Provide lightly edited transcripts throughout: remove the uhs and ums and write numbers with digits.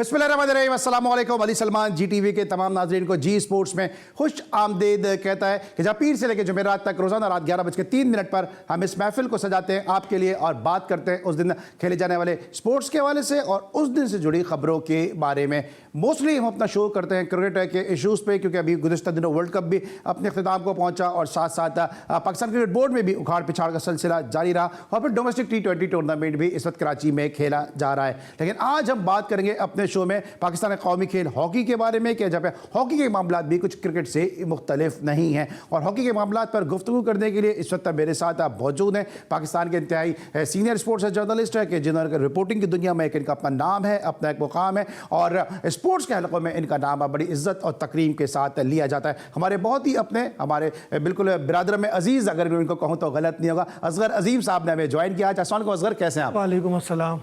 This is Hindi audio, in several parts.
बिस्मिल्लाहिर्रहमानिर्रहीम, अस्सलाम वालेकुम। अली सलमान जी टीवी के तमाम नाजरीन को जी स्पोर्ट्स में खुश आमदीद कहता है कि जब पीर से लेकर जुमेरात तक रोजाना रात 11:03 पर हम इस महफिल को सजाते हैं आपके लिए और बात करते हैं उस दिन खेले जाने वाले स्पोर्ट्स के हवाले से और उस दिन से जुड़ी खबरों के बारे में। मोस्टली हम अपना शो करते हैं क्रिकेट के इशूज़ पे, क्योंकि अभी गुज़िश्ता दिनों वर्ल्ड कप भी अपने अख्ताम को पहुंचा और साथ साथ पाकिस्तान क्रिकेट बोर्ड में भी उखाड़ पिछाड़ का सिलसिला जारी रहा और फिर डोमेस्टिक T20 टूर्नामेंट भी इस वक्त कराची में खेला जा रहा है। लेकिन आज हम बात करेंगे अपने शो में पाकिस्तान कौमी खेल हॉकी के बारे में, कि जब हॉकी के मामला भी कुछ क्रिकेट से मुख्तलिफ नहीं हैं। और हॉकी के मामला पर गुफ्तगू करने के लिए इस वक्त मेरे साथ आप मौजूद हैं पाकिस्तान के इंतहाई सीनियर स्पोर्ट्स जर्नलिस्ट है कि जिन्होंने रिपोर्टिंग की दुनिया में इनका अपना नाम है, अपना एक मुकाम है और स्पोर्ट्स के हलकों में इनका नाम बड़ी इज्जत और तकरीम के साथ लिया जाता है। हमारे बहुत ही अपने हमारे बिल्कुल बिरादर में अजीज़, अगर इनको कहूँ तो गलत नहीं होगा, असगर अजीम साहब ने हमें ज्वाइन किया। अस्सलाम वालेकुम असगर, कैसे हैं आप? वालेकुम अस्सलाम।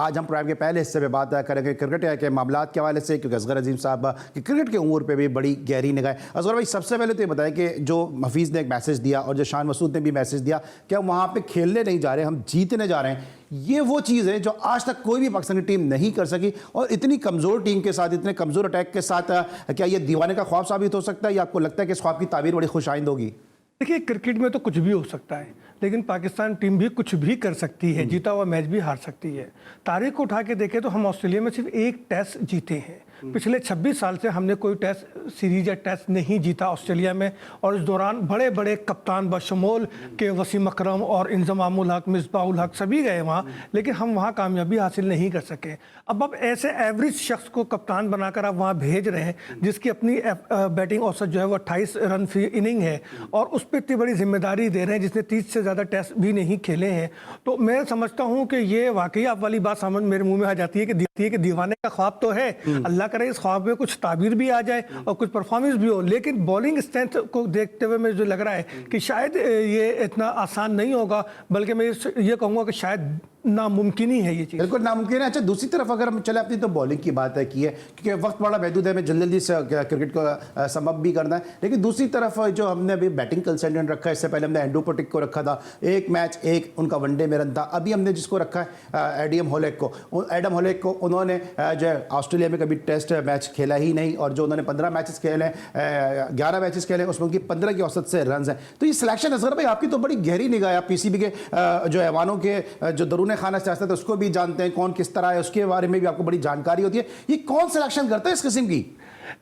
आज हम प्रोग्राम के पहले हिस्से में बात करेंगे क्रिकेट के मामलात के हवाले से, क्योंकि असगर अजीम साहब की क्रिकेट के उमूर पे भी बड़ी गहरी निगाह है। असगर भाई, सबसे पहले तो ये बताएं कि जो हफीज़ ने एक मैसेज दिया और जो शान मसूद ने भी मैसेज दिया कि हम वहाँ पे खेलने नहीं जा रहे, हम जीतने जा रहे हैं, ये वो चीज़ है जो आज तक कोई भी पाकिस्तानी टीम नहीं कर सकी। और इतनी कमज़ोर टीम के साथ, इतने कमज़ोर अटैक के साथ क्या ये दीवाने का ख्वाब साबित हो सकता है या आपको लगता है कि इस ख्वाब की ताबीर बड़ी खुश आइंद होगी? देखिए, क्रिकेट में तो कुछ भी हो सकता है, लेकिन पाकिस्तान टीम भी कुछ भी कर सकती है, जीता हुआ मैच भी हार सकती है। तारीख को उठा के देखें तो हम ऑस्ट्रेलिया में सिर्फ एक टेस्ट जीते हैं। पिछले 26 साल से हमने कोई टेस्ट सीरीज या टेस्ट नहीं जीता ऑस्ट्रेलिया में, और इस दौरान बड़े बड़े कप्तान बशमूल के वसीम अकरम और इंजमामुल हक, मिसबाहुल हक सभी गए वहाँ, लेकिन हम वहाँ कामयाबी हासिल नहीं कर सके। अब ऐसे एवरेज शख्स को कप्तान बनाकर आप वहाँ भेज रहे हैं जिसकी अपनी बैटिंग औसत जो है वो 28 रन फी इनिंग है, और उस पर इतनी बड़ी जिम्मेदारी दे रहे हैं जिसने 30 से ज़्यादा टेस्ट भी नहीं खेले हैं। तो मैं समझता हूँ कि ये वाकई आप वाली बात समझ मेरे मुँह में आ जाती है कि दीवाने का ख्वाब तो है, अल्लाह करे इस ख्वाब में कुछ ताबीर भी आ जाए और कुछ परफॉर्मेंस भी हो। लेकिन बॉलिंग स्ट्रेंथ को देखते हुए मुझे लग रहा है कि शायद ये इतना आसान नहीं होगा, बल्कि मैं ये कहूँगा कि शायद नामुमकिन ही है ये चीज़। बिल्कुल नामुमकिन है। अच्छा, दूसरी तरफ अगर हम चले, अपनी तो बॉलिंग की बात है की है, क्योंकि वक्त बड़ा महदूद है, हमें जल्दी से क्रिकेट को समअप भी करना है। लेकिन दूसरी तरफ जो हमने अभी बैटिंग कंसल्टेंट रखा है, इससे पहले हमने एंड्रू पटिक को रखा था, एक मैच एक उनका वनडे में रन था। अभी हमने जिसको रखा है एडम होलेक को, उन्होंने जो है ऑस्ट्रेलिया में कभी टेस्ट मैच खेला ही नहीं, और जो उन्होंने 15 मैचेस खेले, 11 मैचेस खेले, उसमें उनकी 15 की औसत से रन है। तो ये सिलेक्शन असगर भाई आपकी तो बड़ी गहरी निगाह है, आप पीसीबी के जो ऐवानों के जो दरून खाना सियासत है उसको भी जानते हैं, कौन किस तरह है उसके बारे में भी आपको बड़ी जानकारी होती है। ये कौन सिलेक्शन करता है इस किस्म की?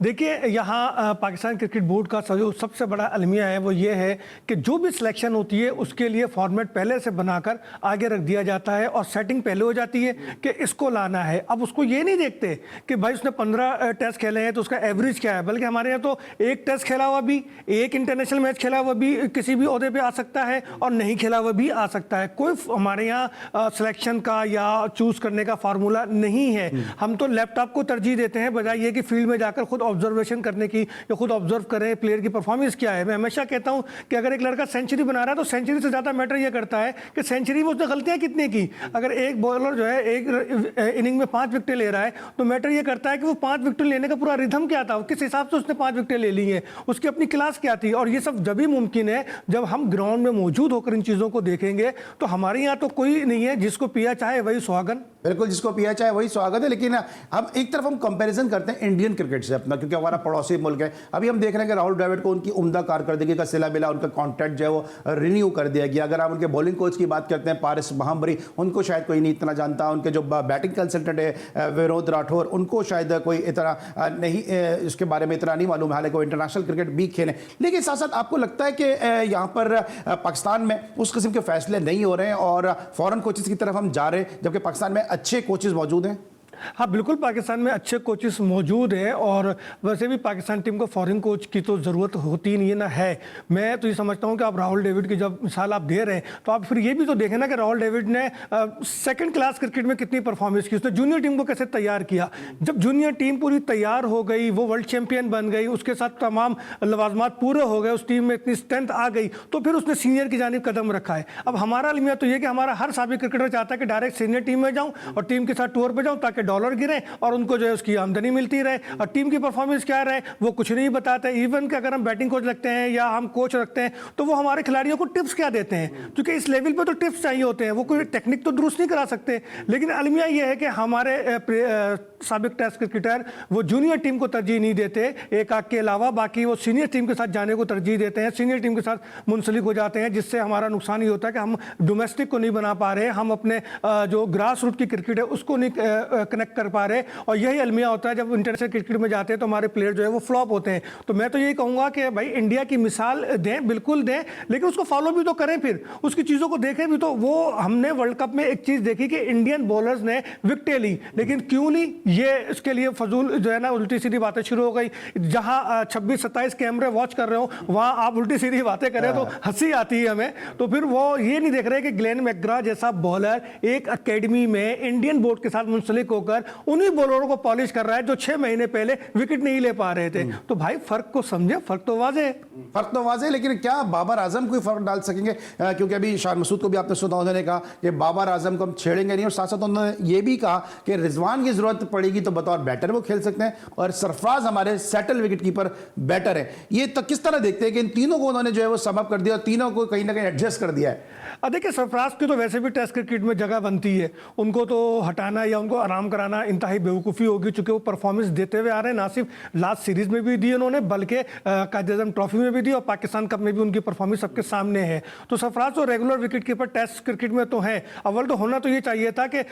देखिए, यहाँ पाकिस्तान क्रिकेट बोर्ड का सबसे बड़ा अलमिया है वो ये है कि जो भी सिलेक्शन होती है उसके लिए फॉर्मेट पहले से बनाकर आगे रख दिया जाता है और सेटिंग पहले हो जाती है कि इसको लाना है। अब उसको ये नहीं देखते कि भाई उसने 15 टेस्ट खेले हैं तो उसका एवरेज क्या है, बल्कि हमारे यहाँ तो एक टेस्ट खेला हुआ भी, एक इंटरनेशनल मैच खेला हुआ भी किसी भी ओहदे पे आ सकता है और नहीं खेला हुआ भी आ सकता है। कोई हमारे यहाँ सिलेक्शन का या चूज करने का फार्मूला नहीं है। हम तो लैपटॉप को तरजीह देते हैं बजाय ये कि फील्ड में जाकर खुद ऑब्जर्वेशन करने की, या खुद ऑब्जर्व करें प्लेयर की परफॉर्मेंस क्या है। मैं हमेशा कहता हूं कि अगर एक लड़का सेंचुरी बना रहा है तो सेंचुरी से ज़्यादा मैटर ये करता है कि सेंचुरी में उसने गलतियां कितनी की। अगर एक बॉलर जो है एक इनिंग में 5 विकेटें ले रहा है तो मैटर ये करता है कि वो 5 विकेट लेने का पूरा रिथम क्या था, किस हिसाब से उसने 5 विकेटें ले ली हैं, उसकी अपनी क्लास क्या थी। और ये सब जब भी मुमकिन है जब हम ग्राउंड में मौजूद होकर इन चीज़ों को देखेंगे। तो हमारे यहाँ तो कोई नहीं है जिसको पिया चाहे वही सुहागन। बिल्कुल, जिसको पिया चाहे वही स्वागत है। लेकिन हम एक तरफ हम कंपैरिजन करते हैं इंडियन क्रिकेट से अपना, क्योंकि हमारा पड़ोसी मुल्क है। अभी हम देख रहे हैं कि राहुल द्रविड़ को उनकी उम्दा कारकर्दगी का सिला मिला, उनका कॉन्ट्रैक्ट जो है वो रिन्यू कर दिया गया। अगर हम उनके बॉलिंग कोच की बात करते हैं पारिस महाबरी, उनको शायद कोई नहीं इतना जानता। उनके जो बैटिंग कंसल्टेंट है विनोद राठौर, उनको शायद कोई इतना नहीं इसके बारे में इतना नहीं मालूम, हालांकि वो इंटरनेशनल क्रिकेट भी खेलें। लेकिन साथ साथ आपको लगता है कि यहाँ पर पाकिस्तान में उस किस्म के फैसले नहीं हो रहे हैं और फॉरेन कोचेस की तरफ हम जा रहे हैं, जबकि पाकिस्तान में अच्छे कोचेस मौजूद हैं? हाँ, बिल्कुल, पाकिस्तान में अच्छे कोचेस मौजूद हैं और वैसे भी पाकिस्तान टीम को फॉरेन कोच की तो ज़रूरत होती नहीं है ना है। मैं तो ये समझता हूँ कि आप राहुल द्रविड़ की जब मिसाल आप दे रहे हैं तो आप फिर ये भी तो देखें ना कि राहुल द्रविड़ ने सेकंड क्लास क्रिकेट में कितनी परफॉर्मेंस की, उसने जूनियर टीम को कैसे तैयार किया। जब जूनियर टीम पूरी तैयार हो गई, वो वर्ल्ड चैंपियन बन गई, उसके साथ तमाम लवाजमात पूरे हो गए, उस टीम में इतनी स्ट्रेंथ आ गई, तो फिर उसने सीनियर की जानिब कदम रखा है। अब हमारा अलमिया तो ये कि हमारा हर साबिक क्रिकेटर चाहता है कि डायरेक्ट सीनियर टीम में जाऊँ और टीम के साथ टूर पर जाऊँ ताकि डॉलर गिरे और उनको जो है उसकी आमदनी मिलती रहे, और टीम की परफॉर्मेंस क्या रहे वो कुछ नहीं बताते। इवन कि अगर हम बैटिंग कोच रखते हैं या हम कोच रखते हैं तो वो हमारे खिलाड़ियों को टिप्स क्या देते हैं, क्योंकि इस लेवल पे तो टिप्स चाहिए होते हैं, वो कोई टेक्निक तो दुरुस्त नहीं करा सकते। लेकिन अलमिया ये है कि हमारे साबिक टेस्ट क्रिकेटर वो जूनियर टीम को तरजीह नहीं देते, एक आध के अलावा बाकी वो सीनियर टीम के साथ जाने को तरजीह देते हैं, सीनियर टीम के साथ मुंसलिक हो जाते हैं, जिससे हमारा नुकसान ये होता है कि हम डोमेस्टिक को नहीं बना पा रहे, हम अपने जो ग्रास रूट की क्रिकेट है उसको नहीं कनेक्ट कर पा रहे। और यही अलमिया होता है जब इंटरनेशनल क्रिकेट में जाते हैं तो हमारे प्लेयर जो है वो फ्लॉप होते हैं। तो मैं तो यही कहूँगा कि भाई इंडिया की मिसाल दें, बिल्कुल दें, लेकिन उसको फॉलो भी तो करें, फिर उसकी चीज़ों को देखें भी। तो वो हमने वर्ल्ड कप में एक चीज़ देखी कि इंडियन बॉलर्स ने विकेटें ली, लेकिन क्यों ली, ये इसके लिए फजूल जो है ना उल्टी सीधी बातें शुरू हो गई। जहां 26-27 कैमरे वॉच कर रहे हो वहां आप उल्टी सीधी बातें करें तो हंसी आती है हमें। तो फिर वो ये नहीं देख रहे कि ग्लेन मैकग्रा जैसा बॉलर एक एकेडमी में इंडियन बोर्ड के साथ मुंसलिक होकर उन्हीं बॉलरों को पॉलिश कर रहा है जो 6 महीने पहले विकेट नहीं ले पा रहे थे। तो भाई फर्क को समझे, फर्क तो वाजे है। फर्क तो वाजे, लेकिन क्या बाबर आजम कोई फर्क डाल सकेंगे? क्योंकि अभी शान मसूद को भी आपने सुना, उन्होंने कहा कि बाबर आजम को हम छेड़ेंगे नहीं, और साथ साथ उन्होंने ये भी कहा कि रिजवान की जरूरत पड़ेगी तो बतौर बैटर वो खेल सकते हैं, और सरफराज हमारे सेटल विकेट कीपर बैटर है। ये तो किस तरह देखते हैं कि इन तीनों को उन्होंने जो है वो सम अप कर दिया और तीनों को कहीं ना कहीं एडजस्ट कर दिया है? देखिए सरफराज की तो वैसे भी टेस्ट क्रिकेट में जगह बनती है, उनको तो हटाना या उनको आराम कराना इंतहाई बेवकूफ़ी होगी, चूंकि वो परफॉर्मेंस देते हुए आ रहे हैं। ना सिर्फ लास्ट सीरीज में भी दी उन्होंने, बल्कि कायद-ए-आज़म ट्रॉफी में भी दी, और पाकिस्तान कप में भी उनकी परफॉर्मेंस सबके सामने है। तो सरफराज तो regular wicketkeeper test cricket में तो है। अव्वल तो होना तो ये चाहिए था कि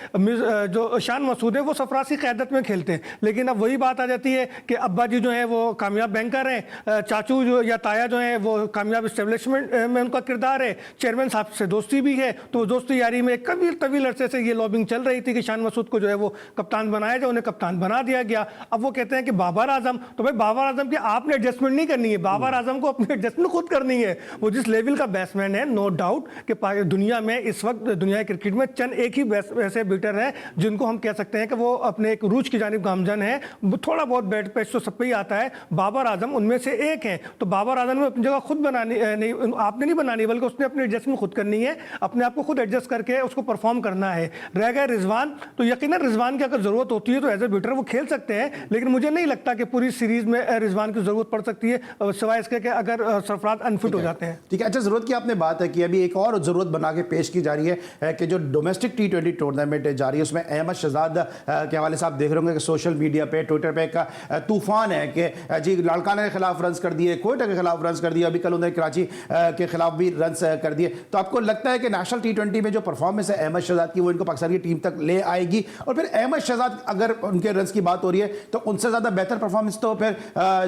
जो शान मसूद है वो सरफराज की क़यादत में खेलते हैं, लेकिन अब वही बात आ जाती है कि अब्बा जी जो है वो कामयाब बैंकर हैं, चाचू जो या ताया जो है वो कामयाब इस्टेब्लिशमेंट में उनका किरदार है, चेयरमैन साहब से दोस्ती भी है। तो दोस्ती यारी में कभी तवील अरसे से ये लॉबिंग चल रही थी कि शान मसूद को जो है वो कप्तान बनाया जाए, उन्हें कप्तान बना दिया गया। अब वो कहते हैं कि बाबर आजम, तो भाई बाबर आजम की आपने एडजस्टमेंट नहीं करनी है, बाबर आजम को अपनी एडजस्टमेंट खुद करनी है। वो जिस लेवल का बैट्समैन है, नो डाउट कि दुनिया में इस वक्त दुनिया क्रिकेट में चंद एक ही ऐसे बैटर है जिनको हम कह सकते हैं कि वो अपने एक रूज की जानिब गामजन है, थोड़ा बहुत बैट पेच तो सब पे ही आता है, बाबर आजम उनमें से एक है। तो बाबर आजम ने अपनी जगह खुद बनानी नहीं, आपने नहीं बनानी, बल्कि उसने अपनी एडजस्टमेंट खुद करनी है, अपने आप को खुद एडजस्ट करके उसको परफॉर्म करना है। रह गए रिजवान, तो यकीनन रिजवान की अगर जरूरत होती है तो एज ए बैटर वो खेल सकते हैं, लेकिन मुझे नहीं लगता कि पूरी सीरीज में रिजवान की जरूरत पड़ सकती है, सिवाय इसके कि अगर सरफराज अनफिट हो जाते हैं। ठीक है, अच्छा जरूरत की आपने बात है कि अभी एक और जरूरत बना के पेश की जा रही है कि जो डोमेस्टिक T20 टूर्नामेंट जा रही है उसमें अहमद शहजाद के हवाले से आप देख रहे होंगे कि सोशल मीडिया पे, ट्विटर पे का तूफान है कि जी लाड़काना के खिलाफ रन्स कर दिए, कोयटा के खिलाफ रन्स कर दिए, अभी कल उन्होंने कराची के खिलाफ भी रन्स कर दिए। तो आपको लगता है कि नेशनल T20 में जो परफॉर्मेंस है अहमद शहजाद की वो इनको पाकिस्तान की टीम तक ले आएगी? और फिर अहमद शहजाद अगर उनके रन्स की बात हो रही है तो उनसे ज़्यादा बेहतर परफॉर्मेंस तो फिर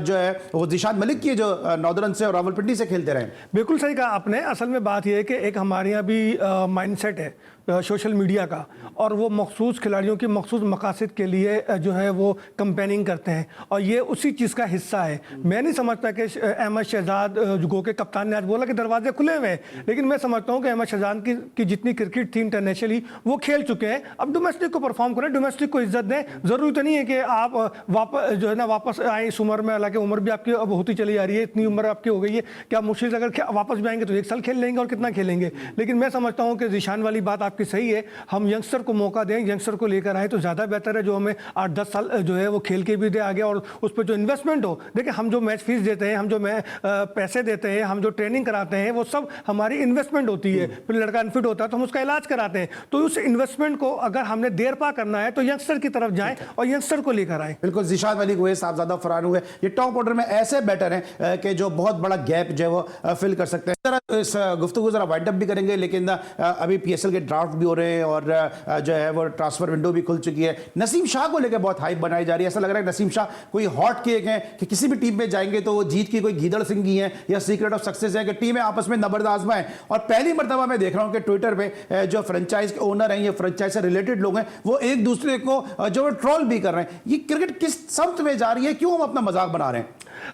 जो है वो जिशान मलिक की जो नॉर्दर्न से और रावलपिंडी से खेलते रहे। बिल्कुल सही कहा आपने। असल में बात यह है कि एक हमारे यहाँ भी माइंडसेट है सोशल मीडिया का, और वो मखसूस खिलाड़ियों की मखसूस मकासद के लिए जो है वो कंपेनिंग करते हैं, और ये उसी चीज़ का हिस्सा है। मैं नहीं समझता कि अहमद शहजाद गो के कप्तान ने आज बोला कि दरवाजे खुले हुए हैं, लेकिन मैं समझता हूँ कि अहमद शहजाद की जितनी क्रिकेट थी इंटरनेशनली वो खेल चुके हैं। अब डोमेस्टिक को परफॉर्म करें, डोमेस्टिक को इज्जत दें। ज़रूरी तो नहीं है कि आप वापस जो है ना वापस आए इस उम्र में, हालांकि उम्र भी आपकी अब होती चली आ रही है, इतनी उम्र आपकी हो गई है कि आप मुश्किल से अगर वापस भी आएंगे तो 1 साल खेल लेंगे और कितना खेलेंगे। लेकिन मैं समझता हूँ कि जिशान वाली बात आपकी सही है, हम यंगस्टर को मौका दें, यंगस्टर को लेकर आए तो ज़्यादा बेहतर है, जो हमें 8-10 साल जो है वो खेल के भी दे आगे, और उस पर जो इन्वेस्टमेंट हो। देखिए हम जो मैच फीस देते हैं, हम जो पैसे देते हैं, हम जो ट्रेनिंग कराते हैं, वो सब हमारी इन्वेस्टमेंट होती है। फिर लड़का अनफिट होता है तो हम उसका इलाज कराते हैं। तो उस इन्वेस्टमेंट को अगर हमने देर पा करना है तो यंगस्टर की तरफ जाएं और यंगस्टर को लेकर आए। बिल्कुल, जिशान मलिक हुए, साहबजादा फरहान हुए, ये टॉप ऑर्डर में ऐसे बैटर हैं कि जो बहुत बड़ा गैप जो है वो फिल कर सकते हैं। इस गुफ्तगू जरा वाइंड अप भी करेंगे, लेकिन अभी PSL के ड्राफ्ट भी हो रहे हैं और जो है वो ट्रांसफर विंडो भी खुल चुकी है। नसीम शाह को लेकर बहुत हाइप बनाई जा रही है, ऐसा लग रहा है नसीम शाह कोई हॉट केक है कि किसी भी टीम में जाएंगे तो वो जीत की कोई गीदड़ सिंह की है या सीक्रेट ऑफ सक्सेस है कि टीमें आपस में नबर्द आजमाएं। और पहली मरतबा मैं देख रहा हूं कि ट्विटर पे जो फ्रेंचाइज के ओनर हैं, ये फ्रेंचाइज से रिलेटेड लोग हैं, वो एक दूसरे को जो ट्रोल भी कर रहे हैं। ये क्रिकेट किस समत में जा रही है, क्यों हम अपना मजाक बना रहे हैं?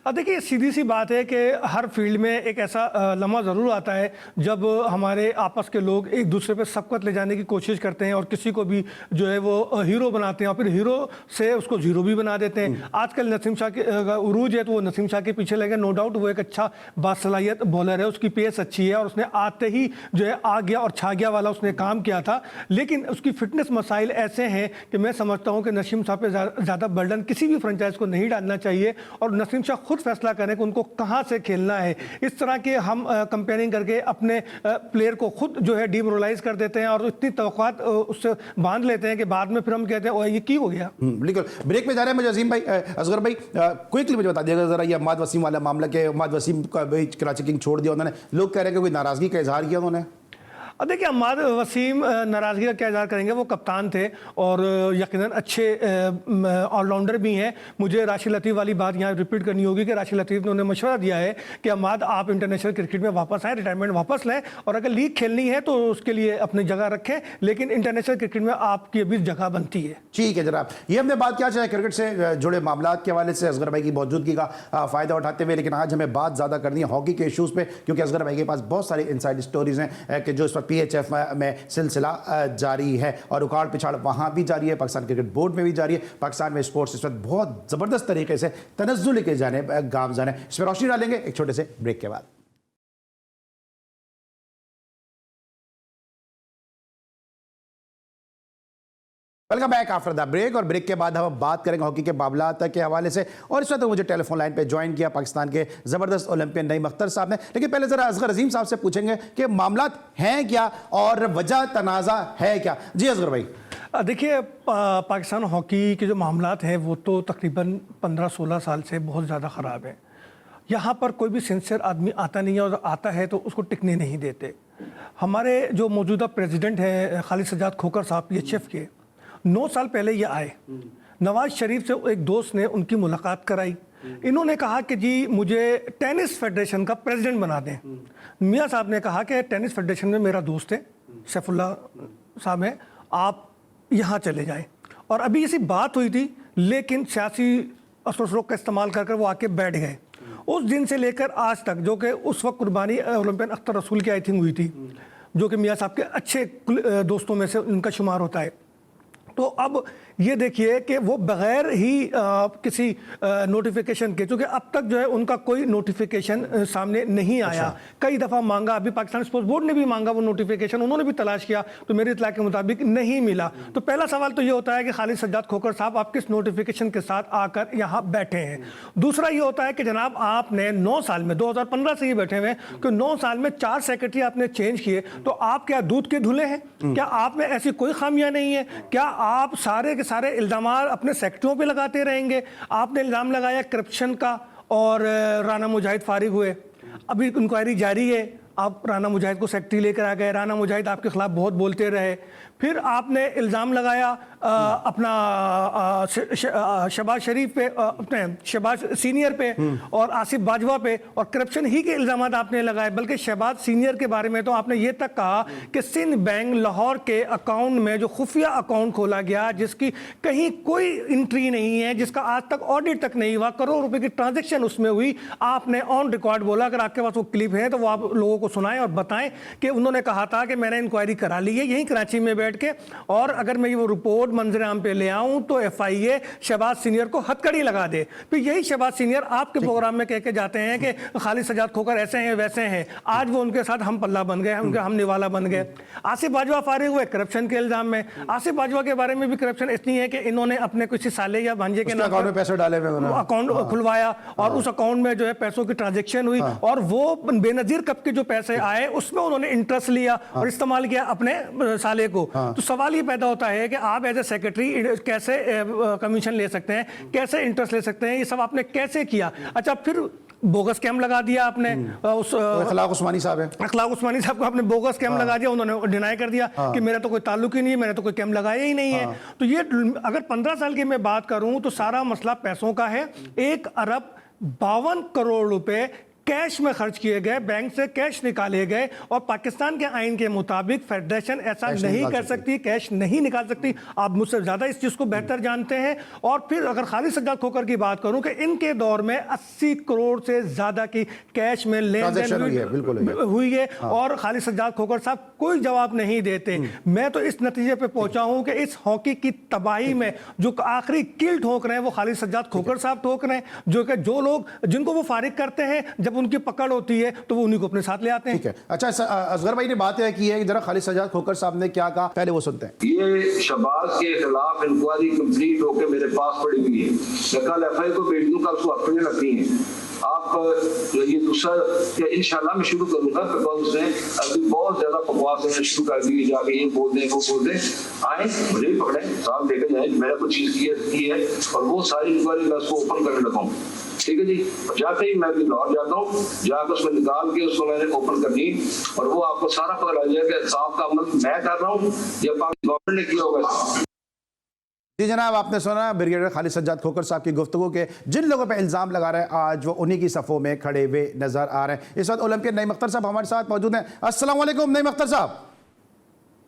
देखिए सीधी सी बात है कि हर फील्ड में एक ऐसा लम्हा ज़रूर आता है जब हमारे आपस के लोग एक दूसरे पे सबकत ले जाने की कोशिश करते हैं और किसी को भी जो है वो हीरो बनाते हैं और फिर हीरो से उसको जीरो भी बना देते हैं। आजकल नसीम शाह के उरूज है तो वो नसीम शाह के पीछे लगे। नो डाउट वो एक अच्छा बासलाहियत बॉलर है, उसकी पेस अच्छी है और उसने आते ही जो है आ गया और छा गया वाला उसने काम किया था। लेकिन उसकी फिटनेस मसाइल ऐसे हैं कि मैं समझता हूँ कि नसीम शाह पे ज़्यादा बर्डन किसी भी फ्रेंचाइज को नहीं डालना चाहिए। और नसीम शाह खुद फैसला करें कि उनको कहाँ से खेलना है। इस तरह के हम कंपेयरिंग करके अपने प्लेयर को खुद जो है डिमोरलाइज कर देते हैं और इतनी तवक्कुआत उससे बांध लेते हैं कि बाद में फिर हम कहते हैं ओ ये की हो गया। बिल्कुल। ब्रेक में जा रहे हैं मुझे अजीम भाई, असगर भाई क्विकली मुझे बता दिएगा जरा ये अम्माद वसीम वाला मामला के अम्माद वसीम का भी कराची किंग छोड़ दिया उन्होंने, लोग कह रहे हैं कि कोई नाराजगी का इजहार किया उन्होंने। अब देखिए अम्माद वसीम नाराज़गी का क्या इज़हार करेंगे, वो कप्तान थे और यकीनन अच्छे ऑलराउंडर भी हैं। मुझे राशिद लतीफ़ वाली बात यहाँ रिपीट करनी होगी कि राशिद लतीफ़ ने उन्हें मशवरा दिया है कि अम्माद आप इंटरनेशनल क्रिकेट में वापस आएँ, रिटायरमेंट वापस लें और अगर लीग खेलनी है तो उसके लिए अपनी जगह रखें, लेकिन इंटरनेशनल क्रिकेट में आपकी अभी जगह बनती है। ठीक है जनाब, ये हमने बात किया चाहे क्रिकेट से जुड़े मामला के हवाले से असगर भाई की मौजूदगी का फ़ायदा उठाते हुए, लेकिन आज हमें बात ज़्यादा करनी है हॉकी के इशूज़ पे, क्योंकि असगर भाई के पास बहुत सारी इनसाइड स्टोरीज़ हैं कि जो इस वक्त PHF में सिलसिला जारी है और उखाड़ पिछाड़ वहां भी जारी है, पाकिस्तान क्रिकेट बोर्ड में भी जारी है। पाकिस्तान में स्पोर्ट्स इस वक्त बहुत जबरदस्त तरीके से तनज़्ज़ुल के जाने गामज़न है। इस पर रोशनी डालेंगे एक छोटे से ब्रेक के बाद। Welcome back after the break. और ब्रेक के बाद हम बात करेंगे हॉकी के मामलात के हवाले से, और इस वक्त मुझे टेलीफोन लाइन पे ज्वाइन किया पाकिस्तान के ज़बरदस्त ओलंपियन नईम अख्तर साहब ने। लेकिन पहले ज़रा असगर अजीम साहब से पूछेंगे कि मामलात हैं क्या और वजह तनाज़ा है क्या। जी असगर भाई। देखिए पाकिस्तान हॉकी के जो मामलात हैं वो तो तकरीबन 15-16 साल से बहुत ज़्यादा ख़राब है। यहाँ पर कोई भी सिंसियर आदमी आता नहीं है और आता है तो उसको टिकने नहीं देते। हमारे जो मौजूदा प्रेसिडेंट हैं खालिद सज्जाद खोकर साहब PHF के, 9 साल पहले ये आए, नवाज शरीफ से एक दोस्त ने उनकी मुलाकात कराई। इन्होंने कहा कि जी मुझे टेनिस फेडरेशन का प्रेसिडेंट बना दें। मियाँ साहब ने कहा कि टेनिस फेडरेशन में मेरा दोस्त है सैफुल्ला साहब है, आप यहाँ चले जाएं। और अभी इसी बात हुई थी, लेकिन सियासी असर-ओ-शरोक का इस्तेमाल कर वो आके बैठ गए। उस दिन से लेकर आज तक, जो कि उस वक्त कुर्बानी ओलंपियन अख्तर रसूल की आई थिंक हुई थी, जो कि मियाँ साहब के अच्छे दोस्तों में से उनका शुमार होता है, तो अब ये देखिए कि वो बगैर ही किसी नोटिफिकेशन के, क्योंकि अब तक जो है उनका कोई नोटिफिकेशन सामने नहीं आया। कई दफ़ा मांगा, अभी पाकिस्तान स्पोर्ट्स बोर्ड ने भी मांगा वो नोटिफिकेशन, उन्होंने भी तलाश किया तो मेरे इत्तला के मुताबिक नहीं मिला। तो पहला सवाल तो ये होता है कि खालिद सज्जाद खोकर साहब आप किस नोटिफिकेशन के साथ आकर यहाँ बैठे हैं। दूसरा ये होता है कि जनाब आपने 9 साल में, 2015 से ये बैठे हुए हैं कि 9 साल में 4 सेक्रेटरी आपने चेंज किए, तो आप क्या दूध के धुले हैं? क्या आप में ऐसी कोई खामियां नहीं है? क्या आप सारे के सारे इल्ज़ाम अपने सेक्रेटरियों पे लगाते रहेंगे? आपने इल्ज़ाम लगाया करप्शन का और राना मुजाहिद फारिग हुए, अभी इंक्वायरी जारी है, आप राना मुजाहिद को सेक्रेटरी लेकर आ गए, राना मुजाहिद आपके खिलाफ बहुत बोलते रहे। फिर आपने इल्ज़ाम लगाया अपना शहबाज शरीफ पे, अपने शहबाज सीनियर पे और आसिफ बाजवा पे, और करप्शन ही के इल्ज़ाम आपने लगाए। बल्कि शहबाज सीनियर के बारे में तो आपने ये तक कहा कि सिंध बैंक लाहौर के अकाउंट में जो खुफिया अकाउंट खोला गया, जिसकी कहीं कोई एंट्री नहीं है, जिसका आज तक ऑडिट तक नहीं हुआ, करोड़ रुपए की ट्रांजेक्शन उसमें हुई, आपने ऑन रिकॉर्ड बोला, अगर आपके पास वो क्लिप है तो वो आप लोगों को सुनाएं और बताएं कि उन्होंने कहा था कि मैंने इंक्वायरी करा ली है यहीं कराची में बैठ के, और अगर मैं ये वो रिपोर्ट मंजर आम पे ले आऊं तो FIA शहबाज सीनियर को हथकड़ी लगा दे। फिर यही शहबाज सीनियर आपके प्रोग्राम में कह के जाते हैं कि खालिद सज्जाद खोकर ऐसे हैं वैसे हैं, आज वो उनके साथ हम पल्ला बन गए, उनके हम निवाला बन गए। आसिफ बाजवा फारिग हुए करप्शन के इल्जाम में। आसिफ बाजवा के बारे में भी करप्शन इतनी है कि इन्होंने अपने किसी साले या भांजे के नाम पर पैसे डाले हुए अकाउंट खुलवाया और उस अकाउंट में जो है पैसों की ट्रांजेक्शन हुई, और वो बेनजीर कब के जो पैसे आए उसमें उन्होंने इंटरेस्ट लिया और इस्तेमाल किया अपने साले को। तो सवाल ये पैदा होता है कि आप एज ए सेक्रेटरी कैसे कमीशन ले सकते हैं, कैसे इंटरेस्ट ले सकते हैं, ये सब आपने कैसे किया? अच्छा, फिर बोगस कैम लगा दिया आपने, उस अखलाक उस्मानी साहब है, अखलाक उस्मानी साहब को आपने बोगस कैम लगा दिया, उन्होंने डिनाई कर दिया कि मेरा तो कोई ताल्लुक ही नहीं है, मैंने तो कोई कैम लगाया ही नहीं है। तो ये अगर 15 साल की मैं बात करूं तो सारा मसला पैसों का है। 1 अरब 52 करोड़ रुपए कैश में खर्च किए गए, बैंक से कैश निकाले गए, और पाकिस्तान के आइन के मुताबिक फेडरेशन ऐसा नहीं कर सकती, कैश नहीं निकाल सकती। आप मुझसे ज्यादा इस चीज को बेहतर जानते हैं। और फिर अगर खालिद सज्जाद खोकर की बात करूं कि इनके दौर में 80 करोड़ से ज्यादा की कैश में लेन देन हुई है, और खालिद सज्जाद खोकर साहब कोई जवाब नहीं देते। मैं तो इस नतीजे पे पहुंचा हूं कि इस हॉकी की तबाही में जो आखिरी कील ठोक रहे हैं वो खालिद सज्जाद खोकर साहब ठोक रहे हैं, जो कि जो लोग जिनको वो फारिग करते हैं, जब उनकी पकड़ होती है तो वो उन्हीं को अपने साथ ले आते हैं। ठीक है, अच्छा असगर भाई ने बात यह की है कि जरा खालिद सज्जाद खोखर साहब ने क्या कहा, पहले वो सुनते हैं। ये शहबाज के खिलाफ इंक्वायरी कंप्लीट होकर मेरे पास पड़ी हुई है, मैं कल एफआईआर को भेज दूंगा, उसको अपने रखनी है। आप ये दूसरा इंशाल्लाह मैं शुरू करूंगा, बिकॉज उसने अभी बहुत ज्यादा बकवास शुरू कर दी, जाके ये बोल दें वो बोल दें, आए मुझे पकड़े साहब लेकर जाए, मैंने कुछ चीज की है और वो सारी इंक्वायरी मैं उसको ओपन करने लगा हूँ। ठीक है जी, जाते ही मैं लाहौर जाता हूँ, जाकर उसमें निकाल के उसको मैंने ओपन करनी और वो आपको सारा पता लग जाएगा कि साहब का अमल मैं कर रहा हूँ या पाकिस्तान गवर्नमेंट ने किया होगा। जी जनाब, आपने सुना ब्रिगेडियर खालिद सज्जाद खोखर साहब की गुफ्तगू के जिन लोगों पे इल्ज़ाम लगा रहे हैं आज वो उन्हीं की सफ़ों में खड़े हुए नजर आ रहे हैं। इस वक्त ओलंपियन नईम अख्तर साहब हमारे साथ मौजूद हैं। अस्सलाम वालेकुम नईम अख्तर साहब।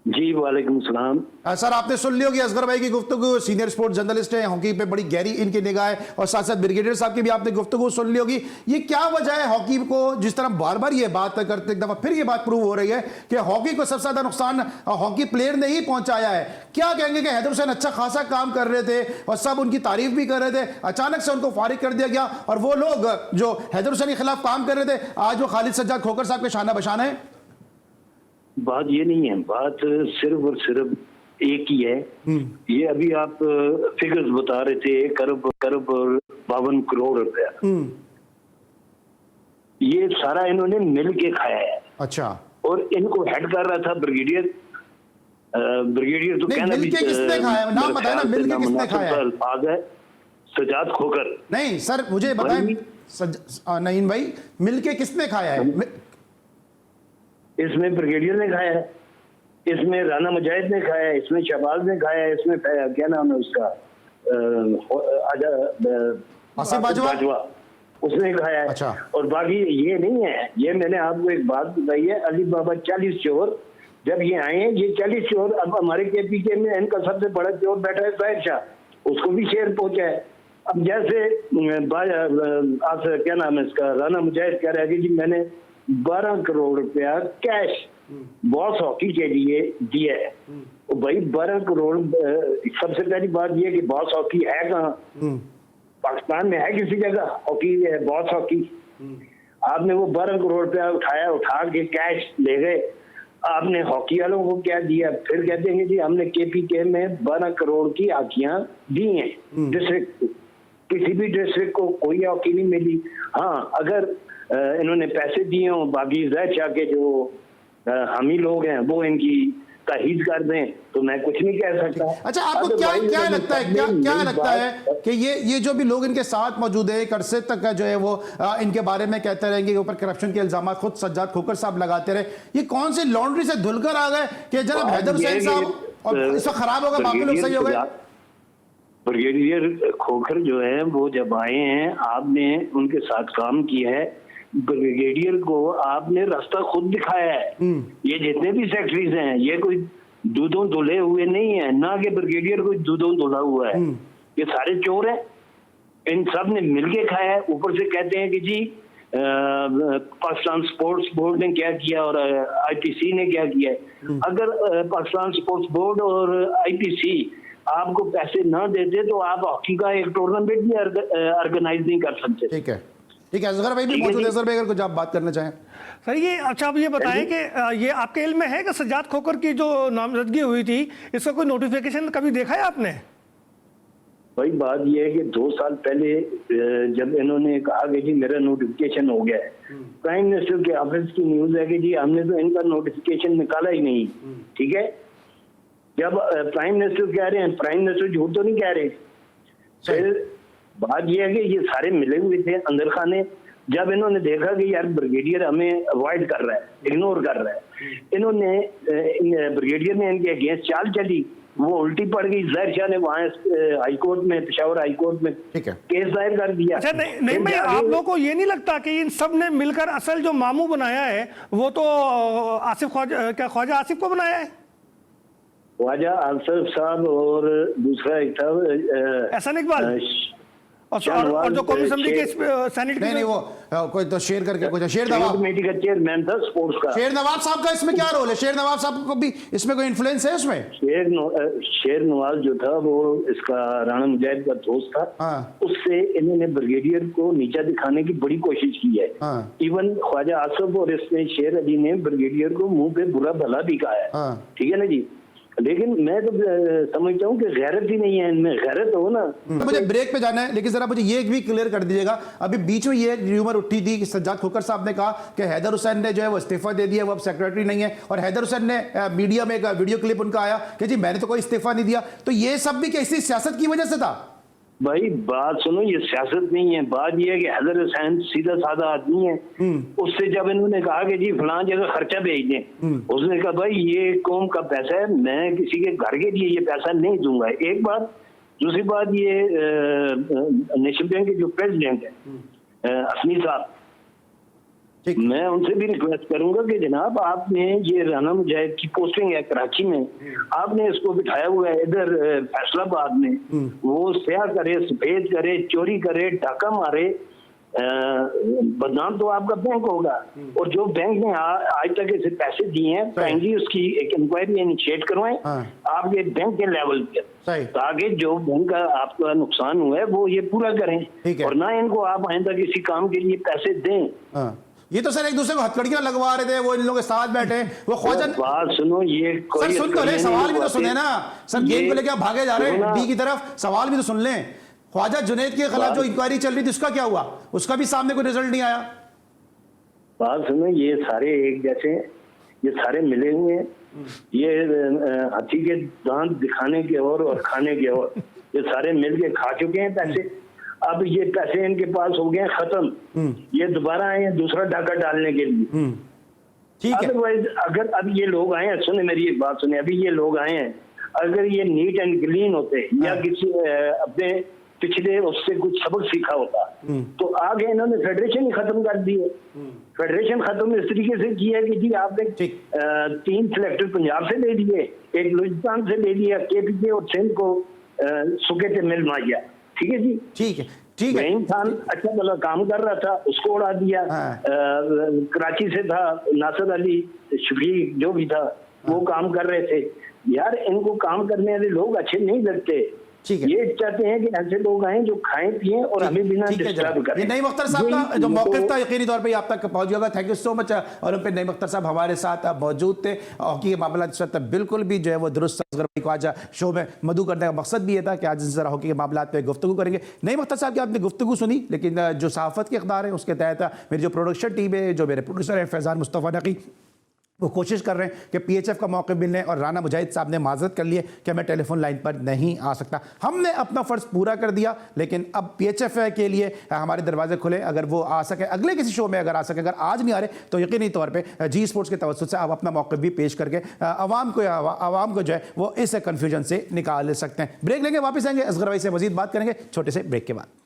जी वालेकुम सलाम। सर आपने सुन ली होगी असगर भाई की गुफ्तगू, सीनियर स्पोर्ट्स जर्नलिस्ट है, हॉकी पे बड़ी गहरी इनकी निगाह है, और साथ साथ ब्रिगेडियर साहब की भी आपने गुफ्तगू सुन ली होगी। ये क्या वजह है हॉकी को, जिस तरह बार बार ये बात करते, एक दफा फिर ये बात प्रूव हो रही है कि हॉकी को सबसे ज्यादा नुकसान हॉकी प्लेयर ने ही पहुंचाया है। क्या कहेंगे कि हैदर हुसैन अच्छा खासा काम कर रहे थे और सब उनकी तारीफ भी कर रहे थे, अचानक से उनको फारिग कर दिया गया और वो लोग जो हैदर हुसैन के खिलाफ काम कर रहे थे आज वो खालिद सज्जाद खोखर साहब के शाना बशाना है? बात ये नहीं है, बात सिर्फ और सिर्फ एक ही है। ये अभी आप फिगर्स बता रहे थे, करब और 52 करोड़ रुपया, ये सारा इन्होंने मिल के खाया है। अच्छा, और इनको हेड कर रहा था ब्रिगेडियर तो कहना भी किसने खाया, नाम बताया ना, मिल के किसने खाया है? अल्फाज है सज्जाद खोखर। नहीं सर मुझे बताएं नईम भाई, मिल के किसने खाया है? इसमें ब्रिगेडियर ने खाया है, इसमें राना मुजाहिद ने खाया है, इसमें शहबाज ने खाया है, इसमें क्या नाम है उसका आसिफ बाजवा उसने खाया है। अच्छा। और बाकी ये नहीं है, ये मैंने आपको एक बात बताई है, अली बाबा 40 चोर जब ये आए हैं, ये 40 चोर अब हमारे KPK में इनका सबसे बड़ा चोर बैठा है ताहिर शाह, उसको भी शेर पहुंचा है। अब जैसे क्या नाम है इसका, राना मुजाहिद कह रहा है कि जी मैंने 12 करोड़ रुपया कैश बॉस हॉकी के लिए दिया है। तो भाई 12 करोड़, सबसे पहली बात यह कि बॉस हॉकी है कहाँ? पाकिस्तान में है किसी जगह हॉकी है, बॉस हॉकी? आपने वो 12 करोड़ रुपया उठा के कैश ले गए, आपने हॉकी वालों को क्या दिया? फिर कहते हैं जी हमने KPK में 12 करोड़ की हॉकियां दी हैं डिस्ट्रिक्ट, किसी भी डिस्ट्रिक्ट को कोई हॉकी नहीं मिली। हाँ, अगर इन्होंने पैसे दिए हों, बाकी ज़ाहिर शाह के जो हामी लोग हैं वो इनकी ताहीद कर दें तो मैं कुछ नहीं कह सकता। अच्छा, आपको क्या लगता है, क्या लगता है कि ये जो भी लोग इनके साथ मौजूद है एक अरसे तक का जो है वो इनके बारे में कहते रहेंगे, ऊपर करप्शन के इल्जाम खुद सज्जाद खोखर साहब लगाते रहे, ये कौन सी लॉन्ड्री से धुलकर आ गए कि जनाब हैदर हुसैन साहब और इसका खराब होगा, बाकी लोग सही हो गए? ब्रिगेडियर खोखर जो है वो जब आए हैं, आपने उनके साथ काम किया है, ब्रिगेडियर को आपने रास्ता खुद दिखाया है। ये जितने भी सेक्रेटरीज हैं ये कोई दूधों धुले हुए नहीं है, ना कि ब्रिगेडियर कोई दूधों धुला हुआ है, ये सारे चोर हैं, इन सब ने मिलके खाया है। ऊपर से कहते हैं कि जी पाकिस्तान स्पोर्ट्स बोर्ड ने क्या किया और IPC ने क्या किया है। अगर पाकिस्तान स्पोर्ट्स बोर्ड और IPC आपको पैसे ना देते तो आप हॉकी का एक टूर्नामेंट भी ऑर्गेनाइज नहीं कर सकते। ठीक है, ठीक है, असगर भाई भी मौजूद है, असगर भाई अगर कुछ आप बात करना चाहें। सर ये अच्छा, आप ये बताएं कि ये आपके इल्म में है कि सज्जाद खोखर की जो नामजदगी हुई थी इसका कोई नोटिफिकेशन कभी देखा है आपने? भाई बात यह है कि 2 साल पहले जब इन्होंने कहा कि जी मेरा नोटिफिकेशन हो गया है, प्राइम मिनिस्टर के ऑफिस की न्यूज है कि जी हमने तो इनका नोटिफिकेशन निकाला ही नहीं। ठीक है, जब प्राइम मिनिस्टर कह रहे हैं, प्राइम मिनिस्टर झूठ तो नहीं कह रहे। फिर बात यह है कि ये सारे मिले हुए थे अंदर खाने, जब इन्होंने देखा कि यार ब्रिगेडियर हमें अवॉइड कर रहा है, इग्नोर कर रहा है, इन्होंने ब्रिगेडियर ने इनके अगेंस्ट चाल चली, वो उल्टी पड़ गई। ज़ाहिर शाह ने वहाँ हाईकोर्ट में, पेशावर हाईकोर्ट में केस दायर कर दिया। अच्छा, नहीं भाई, आप लोगों को ये नहीं लगता कि इन सब ने मिलकर असल जो मामू बनाया है वो तो ख्वाजा आसिफ को बनाया है? ख्वाजा आसिफ साहब और दूसरा एक था एहसान इकबाल। और जो कौमी असेंबली के सेनेट नहीं नहीं, वो कोई तो शेयर करके कुछ शेर नवाब, कमेटी का चेयरमैन था स्पोर्ट्स का। शेर नवाब साहब का इसमें क्या रोल है? शेर नवाब साहब को भी इसमें कोई इन्फ्लुएंस है उसमें? शेर नवाज जो था वो इसका राणा मुजाहिद का दोस्त था। हाँ। उससे इन्होंने ब्रिगेडियर को नीचा दिखाने की बड़ी कोशिश की है। हाँ। इवन ख्वाजा आसफ और इसमें शेर अली ने ब्रिगेडियर को मुंह पे बुरा भला भी कहा है। हाँ। ठीक है ना जी, लेकिन मैं तो समझता हूँ कि गैरत ही नहीं है इनमें। गैरत हो ना। मुझे ब्रेक पे जाना है, लेकिन जरा मुझे ये भी क्लियर कर दीजिएगा, अभी बीच में ये र्यूमर उठी थी कि सज्जाद खोखर साहब ने कहा कि हैदर हुसैन ने जो है वो इस्तीफा दे दिया, वो अब सेक्रेटरी नहीं है, और हैदर हुसैन ने मीडिया में एक वीडियो क्लिप उनका आया कि जी मैंने तो कोई इस्तीफा नहीं दिया। तो ये सब भी कैसी सियासत की वजह से था? भाई बात सुनो, ये सियासत नहीं है। बात ये है कि हैदर हुसैन सीधा साधा आदमी है। उससे जब इन्होंने कहा कि जी फलां जगह खर्चा भेज दें, उसने कहा भाई ये कौम का पैसा है, मैं किसी के घर के लिए ये पैसा नहीं दूंगा। एक बात। दूसरी बात, ये नेशनल बैंक के जो प्रेसिडेंट है असमी साहब, मैं उनसे भी रिक्वेस्ट करूंगा कि जनाब आपने ये राना मुजाहिद की पोस्टिंग है कराची में, आपने इसको बिठाया हुआ है इधर फैसलाबाद में, वो स्याह करे, सफेद करे, चोरी करे, डाका मारे, बदनाम तो आपका बैंक होगा। और जो बैंक ने आज तक इसे पैसे दिए हैं, काइंडली उसकी एक इंक्वायरी इनिशिएट करवाएं आप ये बैंक के लेवल पे, ताकि जो बैंक का आपका नुकसान हुआ है वो ये पूरा करें, और ना इनको आप आइंदा किसी काम के लिए पैसे दें। ये तो सर एक दूसरे को हथकड़ियां लगवा रहे थे, वो इन लोगों के साथ बैठे, वो ख्वाजा। बात सुनो, ये सर सुन तो ले, सवाल भी तो सुने ना सर, गेम को लेके आप भागे जा रहे हैं डी की तरफ, सवाल भी तो सुन लें। ख्वाजा जुनैद के खिलाफ जो इंक्वायरी चल रही थी उसका क्या हुआ? उसका भी सामने कोई रिजल्ट नहीं आया। बात सुनो, ये सारे एक जैसे, ये सारे मिले हुए हैं, ये हाथी के दांत दिखाने के और खाने के और, ये सारे मिल के खा चुके हैं पैसे। अब ये पैसे इनके पास हो गए खत्म, ये दोबारा आए हैं दूसरा डाका डालने के लिए। ठीक है। अदरवाइज अगर अब ये लोग आए हैं, सुने मेरी एक बात सुने, अभी ये लोग आए हैं, अगर ये नीट एंड क्लीन होते या किसी अपने पिछले उससे कुछ सबक सीखा होता, तो आगे इन्होंने फेडरेशन ही खत्म कर दी है। फेडरेशन खत्म इस तरीके से किया है कि जी आपने 3 सिलेक्टर पंजाब से ले लिए, एक बलूचिस्तान से ले लिया, केपीके और सिंध को सुके से मिल मार गया। ठीक है जी, ठीक है, ठीक है। इंसान अच्छा भला काम कर रहा था, उसको उड़ा दिया। कराची से था नासिर अली शफीक, जो भी था वो काम कर रहे थे। यार इनको काम करने वाले लोग अच्छे नहीं लगते। ठीक है। ये चाहते हैं कि ऐसे लोग आए जो खाएं पिएं और हमें बिना डिस्टर्ब करें। नईम अख्तर साहब का जो मौक़िफ़ था यकीनी तौर पे आप तक पहुंच गया। Thank you so much. और उन पे नईम अख्तर साहब हमारे साथ मौजूद थे। हॉकी के मामला इस वक्त बिल्कुल भी जो है वो दुरुस्त को आज शो में मधु करने का मकसद भी ये था कि आज जरा हॉकी के मामला पे गुफ्तगू करेंगे। नईम अख्तर साहब की आपने गुफ्तगू सुनी, लेकिन जो सहाफ़त के इक़दार है उसके तहत मेरी जो प्रोडक्शन टीम है, जो मेरे प्रोड्यूसर हैं फैज़ान मुस्तफ़ा नकी, वो कोशिश कर रहे हैं कि पीएचएफ का मौक़िफ़ मिलने, और राना मुजाहिद साहब ने माज़रत कर लिए कि मैं टेलीफोन लाइन पर नहीं आ सकता। हमने अपना फ़र्ज़ पूरा कर दिया, लेकिन अब पीएचएफ के लिए हमारे दरवाजे खुले। अगर वो आ सके अगले किसी शो में, अगर आ सके, अगर आज नहीं आ रहे तो यकीनी तौर पे जी स्पोर्ट्स के तवज्जुह से आप अपना मौक़िफ़ भी पेश करके आवाम को जो है वो इस कन्फ्यूजन से निकाल सकते हैं। ब्रेक लेंगे, वापस आएंगे, असगर भाई से मज़ीद बात करेंगे छोटे से ब्रेक के बाद।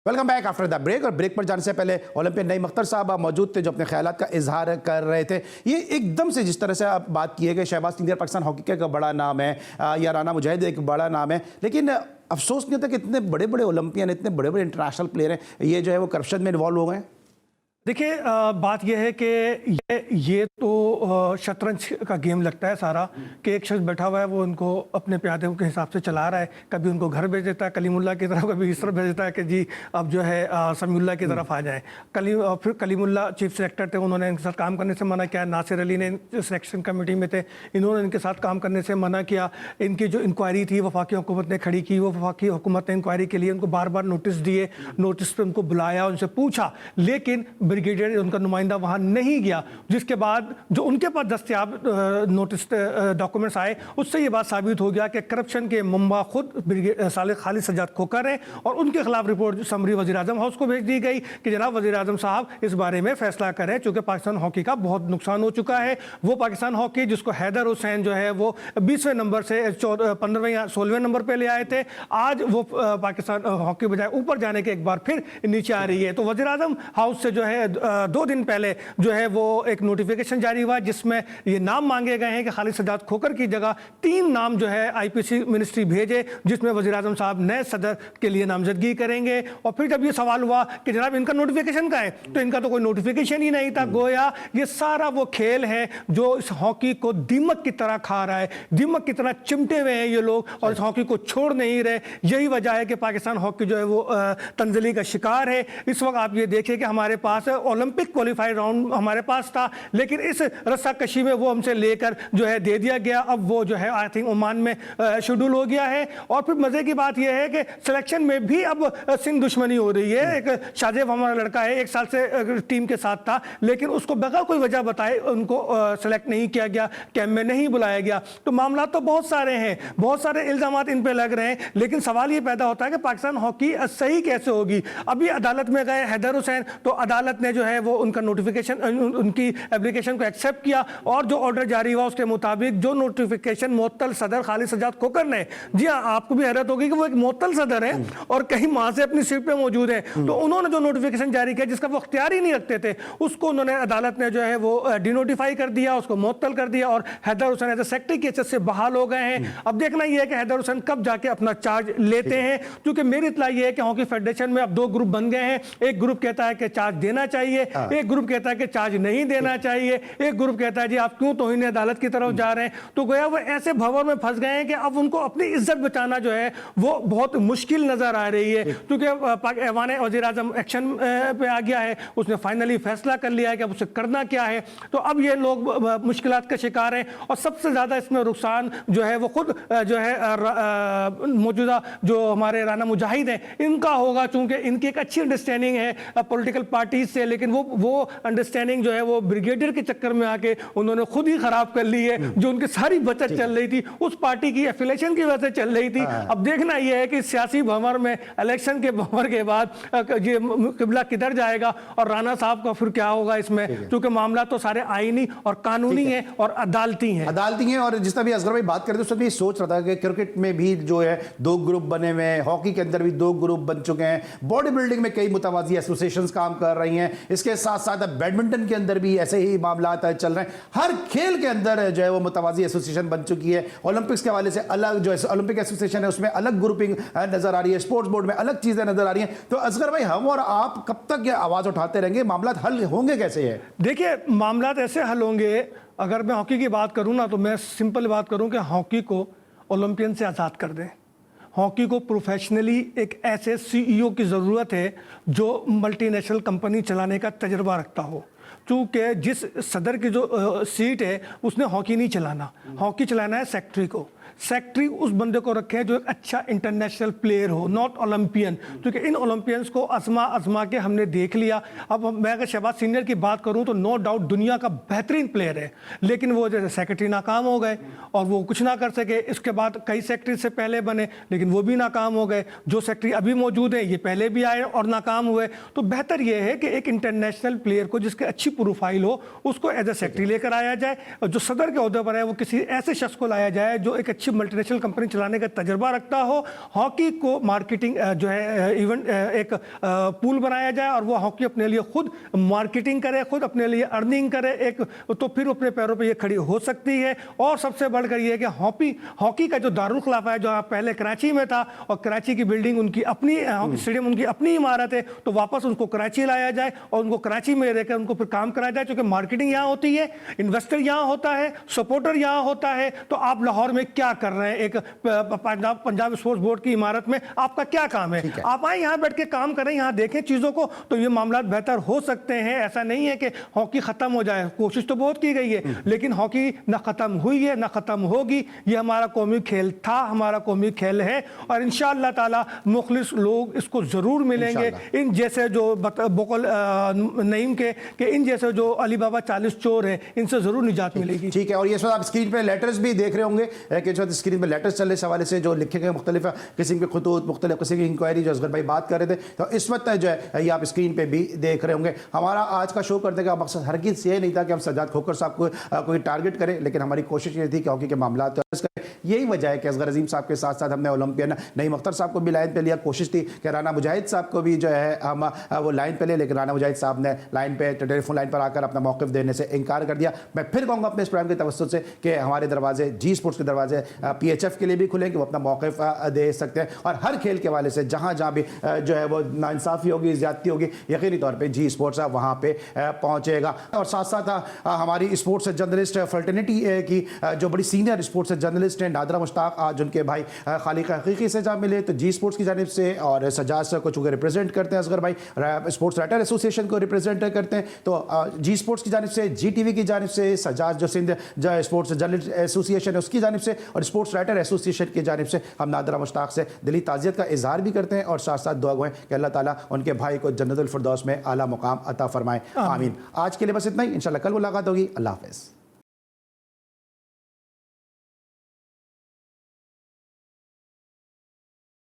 Welcome back after the break. और ब्रेक पर जाने से पहले ओलंपियन नईम अख्तर साहब मौजूद थे जो अपने ख्यालात का इजहार कर रहे थे। ये एकदम से जिस तरह से आप बात किए गए, शहबाज इंडिया पाकिस्तान हॉकी का एक बड़ा नाम है, या राना मुजाहिद एक बड़ा नाम है, लेकिन अफसोस नहीं होता कि इतने बड़े बड़े ओलंपियन, इतने बड़े बड़े इंटरनेशनल प्लेयर हैं, ये जो है वो करप्शन में इन्वॉल्व हो गए। देखिए बात यह है कि ये तो शतरंज का गेम लगता है सारा, कि एक शख्स बैठा हुआ है, वो उनको अपने प्यादे के हिसाब से चला रहा है। कभी उनको घर भेज देता है कलीमुल्लाह की तरफ, कभी इस तरफ भेज देता है कि जी अब जो है समीउल्लाह की तरफ आ जाए। फिर कलीमुल्लाह चीफ सेलेक्टर थे, उन्होंने इनके साथ काम करने से मना किया। नासिर अली ने सिलेक्शन कमेटी में थे, इन्होंने इनके साथ काम करने से मना किया। इनकी जो इंक्वायरी थी वफाकी हुकूमत ने खड़ी की, वो वफाकी हुकूमत ने इंक्वायरी के लिए उनको बार बार नोटिस दिए, नोटिस पर उनको बुलाया, उनसे पूछा, लेकिन ब्रिगेडियर उनका नुमाइंदा वहां नहीं गया। जिसके बाद जो उनके पास दस्तयाब नोटिस डॉक्यूमेंट्स आए, उससे ये बात साबित हो गया कि करप्शन के मुंबा खुद खालिद सज्जाद खोखर हैं, और उनके खिलाफ रिपोर्ट समरी वज़ीर आज़म हाउस को भेज दी गई कि जनाब वज़ीर आज़म साहब इस बारे में फैसला करें, चूंकि पाकिस्तान हॉकी का बहुत नुकसान हो चुका है। वो पाकिस्तान हॉकी जिसको हैदर हुसैन जो है वो 20वें नंबर से 15वें या 16वें नंबर पर ले आए थे, आज वो पाकिस्तान हॉकी बजाय ऊपर जाने के एक बार फिर नीचे आ रही है। तो वज़ीर आज़म हाउस से जो है 2 दिन पहले जो है वो एक नोटिफिकेशन जारी हुआ जिसमें ये नाम मांगे गए हैं कि खालिद सज्जाद खोखर की जगह 3 नाम जो है आईपीसी मिनिस्ट्री भेजे, जिसमें वज़ीर आज़म साहब नए सदर के लिए नामजदगी करेंगे। और फिर जब ये सवाल हुआ कि जनाब इनका नोटिफिकेशन का है, तो इनका तो कोई नोटिफिकेशन ही नहीं था। गोया ये सारा वो खेल है जो इस हॉकी को दीमक की तरह खा रहा है, दीमक की तरह चिमटे हुए हैं ये लोग और इस हॉकी को छोड़ नहीं रहे। यही वजह है कि पाकिस्तान हॉकी जो है वो तंजली का शिकार है। इस वक्त आप ये देखिए कि हमारे पास ओलंपिक क्वालिफाइड राउंड हमारे पास था, लेकिन इस रस्साकशी में वो हमसे लेकर जो है दे दिया गया। अब वो जो है आई थिंक ओमान में शेड्यूल हो गया है। और फिर मजे की बात यह है कि सिलेक्शन में भी अब सिंध दुश्मनी हो रही है। एक शाहजेब हमारा लड़का है, 1 साल से टीम के साथ था, लेकिन उसको बगैर कोई वजह बताए उनको सेलेक्ट नहीं किया गया, कैंप में नहीं बुलाया गया। तो मामला तो बहुत सारे हैं, बहुत सारे इल्जामात इन पे लग रहे हैं, लेकिन सवाल ये पैदा होता है कि पाकिस्तान हॉकी सही कैसे होगी। अभी अदालत में गए हैदर हुसैन, तो अदालत ने जो है वो उनका नोटिफिकेशन, उनकी एप्लीकेशन को एक्सेप्ट किया और जो ऑर्डर जारी हुआ उसके मुताबिक जो नोटिफिकेशन मुअत्तल सदर खालिद सज्जाद खोखर ने, जी हाँ आपको भी हैरत होगी कि वो एक मुअत्तल सदर है और कहीं वहां से अपनी सीट पे मौजूद है, तो उन्होंने जो नोटिफिकेशन जारी किया जिसका वो अख्तियार ही नहीं रखते थे, उसको उन्होंने अदालत ने जो है वो डिनोटिफाई कर दिया, उसको मुअत्तल कर दिया और हैदर हुसैन एज सेक्रेटरी के से बहाल हो गए हैं। अब देखना यह है कि हैदर हुसैन कब जाके अपना चार्ज लेते हैं, क्योंकि मेरी इत्तला यह है कि हॉकी फेडरेशन में अब 2 ग्रुप बन गए हैं। एक ग्रुप कहता है कि चार्ज देना चाहिए, एक ग्रुप कहता है कि चार्ज नहीं देना चाहिए, एक ग्रुप कहता है जी आप क्यों तौहीन अदालत की तरफ जा रहे हैं। तो गोया वो ऐसे भंवर में फंस गए हैं कि अब उनको अपनी इज्जत बचाना जो है वो बहुत मुश्किल नजर आ रही है, क्योंकि ऐवान वज़ीर आज़म एक्शन पे आ गया है, उसने फाइनली फैसला कर लिया है कि अब उसे करना क्या है। तो अब ये लोग मुश्किलात का शिकार हैं और सबसे ज़्यादा इसमें नुकसान जो है वो खुद जो है मौजूदा जो हमारे राना मुजाहिद हैं इनका होगा, चूंकि इनकी एक अच्छी अंडरस्टैंडिंग है पॉलिटिकल पार्टीज से, लेकिन वो अंडरस्टैंडिंग जो है वो ब्रिगेडियर के चक्कर में आके उन्होंने खुद ही खराब कर ली है। जो उनकी सारी बचत चल रही थी उस पार्टी की एफिलेशन की वजह से चल रही थी। अब देखना यह है कि सियासी भंवर में, इलेक्शन के भंवर के बाद ये किबला किधर जाएगा और राना साहब का फिर क्या होगा इसमें, क्योंकि मामला तो सारे आईनी और कानूनी है और अदालती है और जिस तरह भी असगर भाई बात कर रहे थे उस समय सोच रहा था कि क्रिकेट में भी जो है 2 ग्रुप बने हुए हैं, हॉकी के अंदर भी 2 ग्रुप बन चुके हैं, बॉडी बिल्डिंग में कई मुतवाज़ी एसोसिएशंस काम कर रही हैं, इसके साथ साथ बैडमिंटन के अंदर भी ऐसे ही मामला चल रहे हैं। हर खेल के अंदर जो है वो मुतवाज़ी एसोसिएशन बन चुकी है। ओलंपिक्स के हवाले से अलग जो ओलंपिक एसोसिएशन है उसमें अलग ग्रुपिंग नजर आ रही है, स्पोर्ट्स बोर्ड में अलग चीजें नजर आ रही हैं। तो असगर भाई हम और आप कब तक ये आवाज उठाते रहेंगे, मामला हल होंगे कैसे है? देखिए मामला ऐसे हल होंगे, अगर मैं हॉकी की बात करूं ना तो मैं सिंपल बात करूं कि हॉकी को ओलंपियन से आज़ाद कर दें। हॉकी को प्रोफेशनली एक ऐसे सीईओ की ज़रूरत है जो मल्टीनेशनल कंपनी चलाने का तजर्बा रखता हो, क्योंकि जिस सदर की जो सीट है उसने हॉकी नहीं चलाना, हॉकी चलाना है सेक्रेटरी को। सेक्रेटरी उस बंदे को रखें जो एक अच्छा इंटरनेशनल प्लेयर हो, नॉट ओलंपियन, क्योंकि इन ओलंपियंस को आजमा के हमने देख लिया। अब मैं अगर शहबाज सीनियर की बात करूं तो नो डाउट दुनिया का बेहतरीन प्लेयर है, लेकिन वो जैसे सेक्रेटरी नाकाम हो गए और वो कुछ ना कर सके। इसके बाद कई सेक्रेटरी से पहले बने लेकिन वो भी नाकाम हो गए। जो सेक्रेटरी अभी मौजूद है ये पहले भी आए और नाकाम हुए। तो बेहतर ये है कि एक इंटरनेशनल प्लेयर को जिसकी अच्छी प्रोफाइल हो उसको एज ए सेक्रेटरी लेकर आया जाए, और जो सदर के ओहदे पर है वो किसी ऐसे शख्स को लाया जाए जो एक अच्छी मल्टीनेशनल कंपनी चलाने का तजर्बा रखता हो। हॉकी को मार्केटिंग जो है इवेंट एक पूल बनाया जाए और वो हॉकी अपने लिए खुद मार्केटिंग करे, खुद अपने लिए अर्निंग करे, एक तो फिर अपने पैरों पे ये खड़ी हो सकती है। और सबसे बढ़कर ये है कि हॉकी का जो दारुल खिलाफा है जो पहले कराची में था और कराची की बिल्डिंग उनकी अपनी, हॉकी स्टेडियम उनकी अपनी इमारत है, तो वापस उनको कराची लाया जाए और उनको कराची में रहकर उनको फिर काम कराया जाए, क्योंकि मार्केटिंग यहाँ होती है, इन्वेस्टर यहाँ होता है, सपोर्टर यहाँ होता है। तो आप लाहौर में क्या कर रहे हैं? एक पंजाब स्पोर्ट्स बोर्ड की इमारत में आपका क्या काम है? आप आए यहाँ बैठ के काम करें, यहाँ देखें चीजों को, तो ये मामला बेहतर हो सकते हैं। ऐसा नहीं है कि हॉकी खत्म हो जाए, कोशिश तो बहुत की गई है लेकिन हॉकी ना खत्म हुई है ना खत्म होगी। ये हमारा कौमी खेल था, हमारा कौमी खेल है और इंशाअल्लाह ताला मुखलिस लोग इसको जरूर मिलेंगे। इन जैसे जो बोकल नईम के इन जैसे जो अली बाबा 40 चोर है, इनसे जरूर निजात मिलेगी। ठीक है। और ये सब आप स्क्रीन पे लेटर्स भी देख रहे होंगे कि जो वक्त स्क्रीन में लेटर्स चल रहे इस हवाले से जो लिखे गए मुख्तलिफ किस्म के खतूत, मुख्तलिफ किस्म की इंक्वायरी जो असगर भाई बात कर रहे थे, तो इस वक्त जो है ये आप स्क्रीन पर भी देख रहे होंगे। हमारा आज का शो करने का मकसद हरगिज़ ये नहीं था कि हम सज्जाद खोखर साहब को कोई टारगेट करें, लेकिन हमारी कोशिश ये थी कि हॉकी के मामला यही वजह है कि असगर अजीम साहब के साथ साथ हमने ओलंपियन नईम अख्तर साहब को भी लाइन पे लिया। कोशिश थी कि राना मुजाहिद साहब को भी जो है हम वो लाइन पे ले, लेकिन राना मुजाहिद साहब ने लाइन पे टेलीफोन लाइन पर आकर अपना मौक़िफ़ देने से इनकार कर दिया। मैं फिर कहूँगा अपने इस प्रोग्राम के तवज्जुह से कि हमारे दरवाजे जी स्पोर्ट्स के दरवाजे PHF के लिए भी खुले कि वो अपना मौक़िफ़ दे सकते हैं, और हर खेल के हवाले से जहाँ जहाँ भी जो है वो नाइंसाफ़ी होगी, ज़्यादती होगी, यकीनी तौर पर जी स्पोर्ट्स वहाँ पर पहुँचेगा। और साथ साथ हमारी स्पोर्ट्स जर्नलिस्ट फर्टर्निटी की जो बड़ी सीनियर स्पोर्ट्स जर्नलिस्ट हैं नादरा मुश्ताक, आज उनके भाई खालिक हकीकी से जहाँ मिले, तो जी स्पोर्ट्स की जानिब से और सज्जाद सर को चूँकि रिप्रेजेंट करते हैं, असगर भाई स्पोर्ट्स राइटर एसोसिएशन को रिप्रेजेंट करते हैं, तो जी स्पोर्ट्स की जानिब से, GTV की जानिब से, सज्जाद जो सिंध जो स्पोर्ट्स जर्नलिस्ट एसोसिएशन है उसकी जानिब से, और स्पोर्ट्स राइटर एसोसिएशन की जानिब से हम नादरा मुश्ताक से दिली ताज़ियत का इजहार भी करते हैं, और साथ साथ दुआ गो कि अल्लाह ताला उनके भाई को जन्नतुल फिरदौस में आला मुकाम अता फरमाए, आमीन। आज के लिए बस इतना ही, इंशाल्लाह कल मुलाकात होगी। अल्लाह हाफ़िज़।